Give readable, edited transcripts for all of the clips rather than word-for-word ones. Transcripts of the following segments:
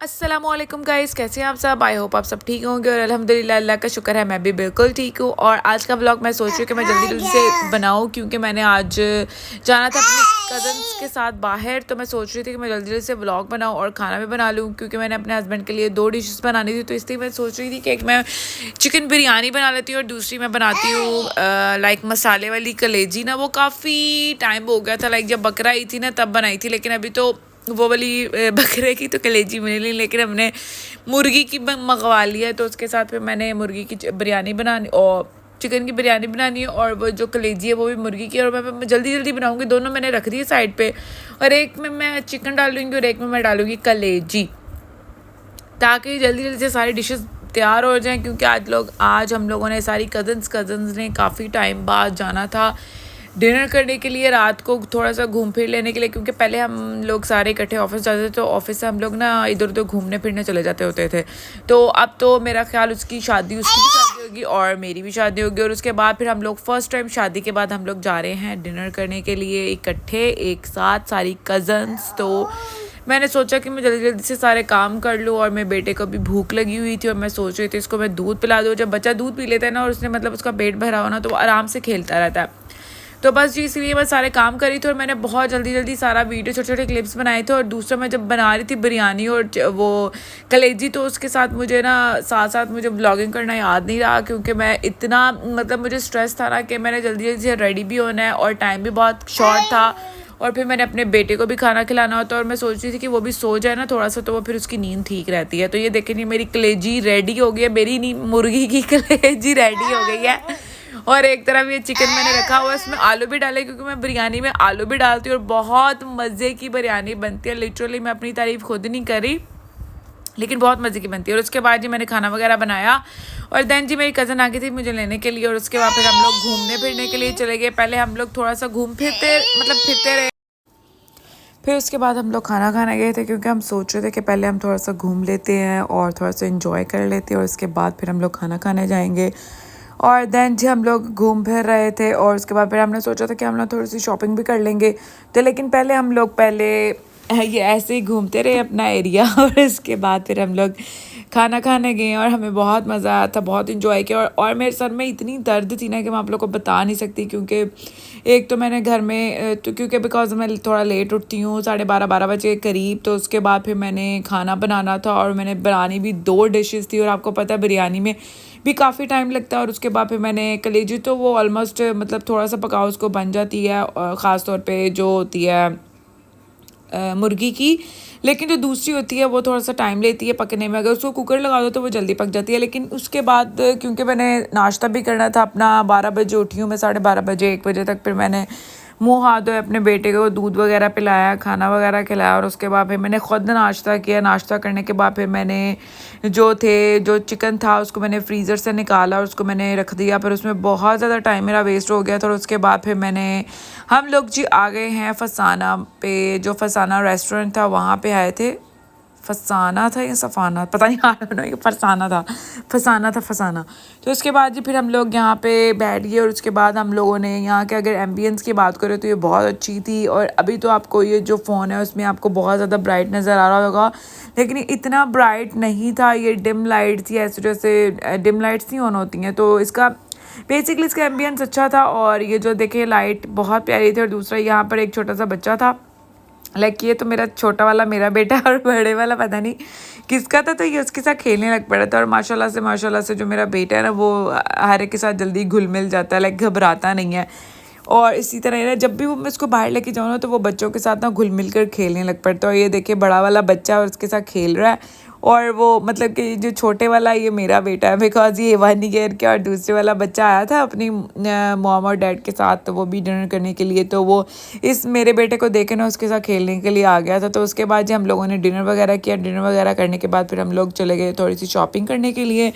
अस्सलामुअलैकुम गाइस, कैसे हैं आप सब। आई होप आप सब ठीक होंगे और अल्हम्दुलिल्लाह अल्लाह का शुक्र है मैं भी बिल्कुल ठीक हूँ। और आज का व्लॉग मैं सोच रही हूँ कि मैं जल्दी जल्दी से बनाऊँ क्योंकि मैंने आज जाना था अपने कज़न्स के साथ बाहर। तो मैं सोच रही थी कि मैं जल्दी जल्दी से व्लॉग बनाऊँ और खाना भी बना लूँ क्योंकि मैंने अपने हस्बैंड के लिए 2 डिशेस बनानी थी। तो इसलिए मैं सोच रही थी कि एक मैं चिकन बिरयानी बना लेती हूँ और दूसरी मैं बनाती हूँ लाइक मसाले वाली कलेजी ना। वो काफ़ी टाइम हो गया था, लाइक जब बकरा आई थी ना तब बनाई थी, लेकिन अभी तो वो वाली बकरे की तो कलेजी मिली नहीं, लेकिन हमने मुर्गी की मंगवा लिया है। तो उसके साथ फिर मैंने मुर्गी की बिरयानी बनानी और चिकन की बिरयानी बनानी है और वो जो कलेजी है वो भी मुर्गी की। और मैं जल्दी जल्दी बनाऊंगी, दोनों मैंने रख दी है साइड पे। और एक में मैं चिकन डालूंगी और एक में मैं डालूंगी कलेजी, ताकि जल्दी जल्दी से सारी डिशेस तैयार हो जाएं। क्योंकि आज हम लोगों ने सारी कज़न्स ने काफ़ी टाइम बाद जाना था डिनर करने के लिए, रात को थोड़ा सा घूम फिर लेने के लिए। क्योंकि पहले हम लोग सारे इकट्ठे ऑफिस जाते थे, तो ऑफिस से हम लोग ना इधर उधर घूमने फिरने चले जाते होते थे। तो अब तो मेरा ख्याल उसकी भी शादी होगी और मेरी भी शादी होगी। और उसके बाद फिर हम लोग फर्स्ट टाइम शादी के बाद हम लोग जा रहे हैं डिनर करने के लिए इकट्ठे एक साथ सारी कज़न्स। तो मैंने सोचा कि मैं जल्दी जल्दी से सारे काम कर लूँ और मेरे बेटे को भी भूख लगी हुई थी और मैं सोच रही थी इसको मैं दूध पिला दूँ। जब बच्चा दूध पी लेता है ना और उसने मतलब उसका पेट भरा हो ना, तो वो आराम से खेलता रहता है। तो बस जी इसलिए मैं सारे काम करी थी और मैंने बहुत जल्दी जल्दी सारा वीडियो छोटे छोटे क्लिप्स बनाए थे। और दूसरा मैं जब बना रही थी बिरयानी और वो कलेजी, तो उसके साथ मुझे ना साथ साथ मुझे ब्लॉगिंग करना याद नहीं रहा क्योंकि मैं इतना मतलब मुझे स्ट्रेस था ना कि मैंने जल्दी जल्दी से रेडी भी होना है और टाइम भी बहुत शॉर्ट था। और फिर मैंने अपने बेटे को भी खाना खिलाना होता है और मैं सोच रही थी कि वो भी सो जाए ना थोड़ा सा, तो वो फिर उसकी नींद ठीक रहती है। तो ये देखें नहीं, मेरी कलेजी रेडी हो गई है, मेरी नहीं मुर्गी की कलेजी रेडी हो गई है। और एक तरफ ये चिकन मैंने रखा हुआ है, इसमें आलू भी डाले क्योंकि मैं बिरयानी में आलू भी डालती हूँ और बहुत मज़े की बिरयानी बनती है। लिटरली मैं अपनी तारीफ़ खुद नहीं कर रही, लेकिन बहुत मज़े की बनती है। और उसके बाद जी मैंने खाना वगैरह बनाया और देन जी मेरी कज़न आ गई थी मुझे लेने के लिए। और उसके बाद फिर हम लोग घूमने फिरने के लिए चले गए। पहले हम लोग थोड़ा सा फिरते रहे, फिर उसके बाद हम लोग खाना खाने गए थे क्योंकि हम सोच रहे थे कि पहले हम थोड़ा सा घूम लेते हैं और थोड़ा सा इंजॉय कर लेते हैं और उसके बाद फिर हम लोग खाना खाने जाएंगे। और देन जी हम लोग घूम फिर रहे थे और उसके बाद फिर हमने सोचा था कि हम लोग थोड़ी सी शॉपिंग भी कर लेंगे। तो लेकिन पहले हम लोग ये ऐसे ही घूमते रहे अपना एरिया और इसके बाद फिर हम लोग खाना खाने गए और हमें बहुत मज़ा आया था, बहुत इंजॉय किया। और मेरे सर में इतनी दर्द थी ना कि मैं आप लोग को बता नहीं सकती। क्योंकि एक तो मैंने घर में तो क्योंकि बिकॉज मैं थोड़ा लेट उठती हूँ 12:30 बजे के करीब, तो उसके बाद फिर मैंने खाना बनाना था और मैंने बनानी भी 2 डिशेस थी। और आपको पता है बिरयानी में भी काफ़ी टाइम लगता है। और उसके बाद फिर मैंने कलेजी तो वो ऑलमोस्ट मतलब थोड़ा सा पकाओ उसको बन जाती है, ख़ास तौर पे जो होती है मुर्गी की। लेकिन जो दूसरी होती है वो थोड़ा सा टाइम लेती है पकने में, अगर उसको कुकर लगा दो तो वो जल्दी पक जाती है। लेकिन उसके बाद क्योंकि मैंने नाश्ता भी करना था अपना, 12 बजे उठी हूँ मैं, 12:30 1 बजे तक फिर मैंने मुंह हाथ धोए, अपने बेटे को दूध वगैरह पिलाया, खाना वगैरह खिलाया। और उसके बाद फिर मैंने खुद नाश्ता किया। नाश्ता करने के बाद फिर मैंने जो चिकन था उसको मैंने फ्रीज़र से निकाला और उसको मैंने रख दिया। फिर उसमें बहुत ज़्यादा टाइम मेरा वेस्ट हो गया था। और उसके बाद फिर हम लोग जी आ गए हैं फसाना पे, जो फसाना रेस्टोरेंट था वहाँ पे आए थे। फसाना था या सफ़ाना पता नहीं, आ रहा ये फसाना। तो उसके बाद जी फिर हम लोग यहाँ पे बैठ गए। और उसके बाद हम लोगों ने यहाँ के अगर एम्बियंस की बात करें तो ये बहुत अच्छी थी। और अभी तो आपको ये जो फ़ोन है उसमें आपको बहुत ज़्यादा ब्राइट नज़र आ रहा होगा, लेकिन इतना ब्राइट नहीं था। ये डिम लाइट थी, ऐसे जैसे डिम लाइट्स नहीं ऑन होती हैं। तो बेसिकली इसका एम्बियंस अच्छा था। और ये जो देखे लाइट बहुत प्यारी थी। और दूसरा यहाँ पर एक छोटा सा बच्चा था, लाइक ये तो मेरा छोटा वाला मेरा बेटा और बड़े वाला पता नहीं किसका था, तो ये उसके साथ खेलने लग पड़ा था। और माशाल्लाह से जो मेरा बेटा है ना वो हर एक के साथ जल्दी घुल मिल जाता है, लाइक घबराता नहीं है। और इसी तरह ना जब भी वो मैं उसको बाहर लेके जाऊँ ना तो वो बच्चों के साथ ना घुल मिल कर खेलने लग पड़ता है। और ये देखिए बड़ा वाला बच्चा और उसके साथ खेल रहा है। और वो मतलब कि जो छोटे वाला ये मेरा बेटा है, बिकॉज ये 1 ईयर के। और दूसरे वाला बच्चा आया था अपनी मॉम और डैड के साथ, तो वो भी डिनर करने के लिए, तो वो इस मेरे बेटे को देखे ना उसके साथ खेलने के लिए आ गया था। तो उसके बाद जी हम लोगों ने डिनर वगैरह किया। डिनर वगैरह करने के बाद फिर हम लोग चले गए थोड़ी सी शॉपिंग करने के लिए,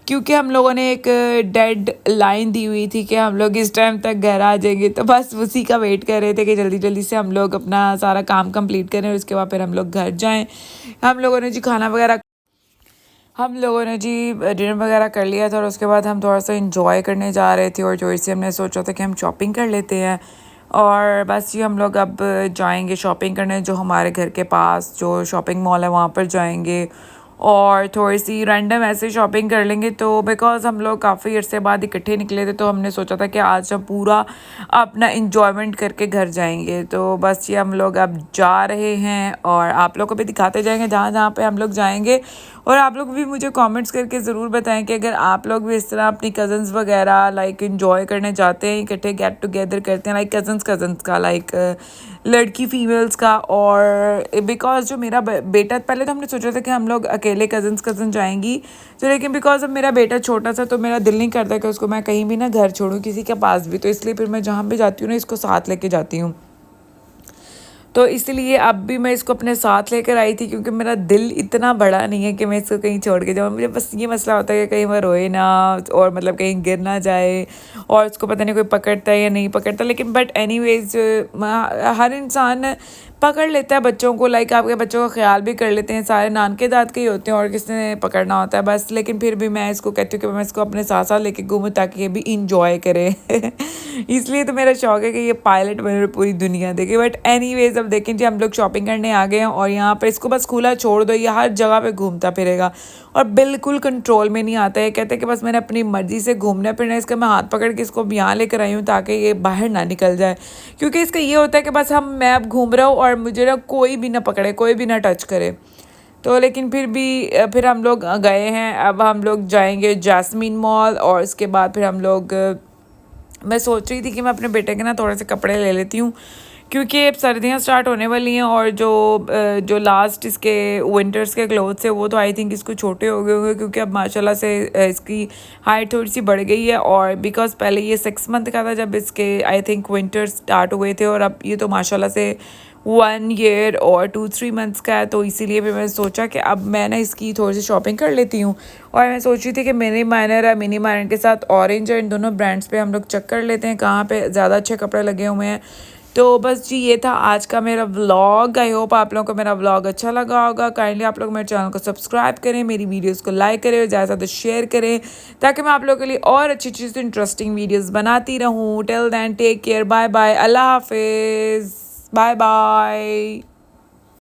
क्योंकि हम लोगों ने एक डेड लाइन दी हुई थी कि हम लोग इस टाइम तक घर आ जाएंगे। तो बस उसी का वेट कर रहे थे कि जल्दी जल्दी से हम लोग अपना सारा काम कंप्लीट करें और उसके बाद फिर हम लोग घर जाएं। हम लोगों ने जी डिनर वगैरह कर लिया था और उसके बाद हम थोड़ा सा इंजॉय करने जा रहे थे। और थोड़ी सी हमने सोचा था कि हम शॉपिंग कर लेते हैं। और बस ये हम लोग अब जाएंगे शॉपिंग करने, जो हमारे घर के पास जो शॉपिंग मॉल है वहाँ पर जाएंगे और थोड़ी सी रैंडम ऐसे शॉपिंग कर लेंगे। तो बिकॉज़ हम लोग काफ़ी अरसे बाद इकट्ठे निकले थे, तो हमने सोचा था कि आज हम पूरा अपना इंजॉयमेंट करके घर जाएंगे। तो बस ये हम लोग अब जा रहे हैं और आप लोग को भी दिखाते जाएंगे जहाँ जहाँ पे हम लोग जाएंगे। और आप लोग भी मुझे कमेंट्स करके ज़रूर बताएं कि अगर आप लोग भी इस तरह अपनी कज़न्स वगैरह लाइक इंजॉय करने जाते हैं, इकट्ठे गेट टुगेदर करते हैं, लाइक कज़न्स का, लाइक लड़की फीमेल्स का। और बिकॉज जो मेरा बेटा, पहले तो हमने सोचा था कि हम लोग अकेले कज़न जाएंगी, तो लेकिन बिकॉज अब मेरा बेटा छोटा सा, तो मेरा दिल नहीं करता कि उसको मैं कहीं भी ना घर छोड़ूं किसी के पास भी, तो इसलिए फिर मैं जहाँ भी जाती हूँ ना इसको साथ लेके जाती हूँ। तो इसलिए अब भी मैं इसको अपने साथ लेकर आई थी, क्योंकि मेरा दिल इतना बड़ा नहीं है कि मैं इसको कहीं छोड़ के जाऊँ। मुझे बस ये मसला होता है कि कहीं वो रोए ना, और मतलब कहीं गिर ना जाए, और उसको पता नहीं कोई पकड़ता है या नहीं पकड़ता। लेकिन बट एनीवेज हर इंसान पकड़ लेता है बच्चों को, लाइक आपके बच्चों का ख्याल भी कर लेते हैं, सारे नान के दाद के ही होते हैं और किसने पकड़ना होता है बस। लेकिन फिर भी मैं इसको कहती हूँ कि मैं इसको अपने साथ साथ लेके घूमूँ ताकि ये भी इंजॉय करे। इसलिए तो मेरा शौक है कि ये पायलट बने पूरी दुनिया देखे। बट एनीवेज अब देखें जी, हम लोग शॉपिंग करने आ गए हैं और यहाँ पर इसको बस खुला छोड़ दो, ये हर जगह पे घूमता फिरेगा और बिल्कुल कंट्रोल में नहीं आता है। कहते हैं कि बस मैंने अपनी मर्जी से घूमना फिरना, इसका मैं हाथ पकड़ के इसको यहाँ लेकर आई हूँ ताकि ये बाहर ना निकल जाए। क्योंकि इसका ये होता है कि बस मैं अब घूम रहा हूँ और मुझे ना कोई भी ना पकड़े, कोई भी ना टच करे। तो लेकिन फिर भी फिर हम लोग गए हैं, अब हम लोग जाएंगे जैस्मीन मॉल, और उसके बाद फिर हम लोग मैं सोच रही थी कि मैं अपने बेटे के ना थोड़े से कपड़े ले लेती हूँ, क्योंकि अब सर्दियाँ स्टार्ट होने वाली हैं और जो लास्ट इसके विंटर्स के क्लोथ्स है वो तो आई थिंक इसको छोटे हो गए होंगे, क्योंकि अब माशाल्लाह से इसकी हाइट थोड़ी सी बढ़ गई है। और बिकॉज पहले ये 6 मंथ का था जब इसके आई थिंक विंटर्स स्टार्ट हुए थे, और अब ये तो माशाल्लाह से 1 ईयर और 2-3 मंथ्स का है। तो इसीलिए फिर मैंने सोचा कि अब मैं ना इसकी थोड़ी सी शॉपिंग कर लेती हूँ। और मैं सोच रही थी कि मिनी माइनर के साथ ऑरेंज और इन दोनों ब्रांड्स पे हम लोग चेक कर लेते हैं कहाँ पे ज़्यादा अच्छे कपड़े लगे हुए हैं। तो बस जी ये था आज का मेरा व्लॉग। आई होप आप लोगों को मेरा व्लॉग अच्छा लगा होगा। काइंडली आप लोग मेरे चैनल को सब्सक्राइब करें, मेरी वीडियोस को लाइक करें और ज़्यादा से ज़्यादा शेयर करें, ताकि मैं आप लोगों के लिए और अच्छी अच्छी इंटरेस्टिंग वीडियोस बनाती रहूँ। Till then take care, bye bye, अल्लाह हाफिज़, बाय बाय।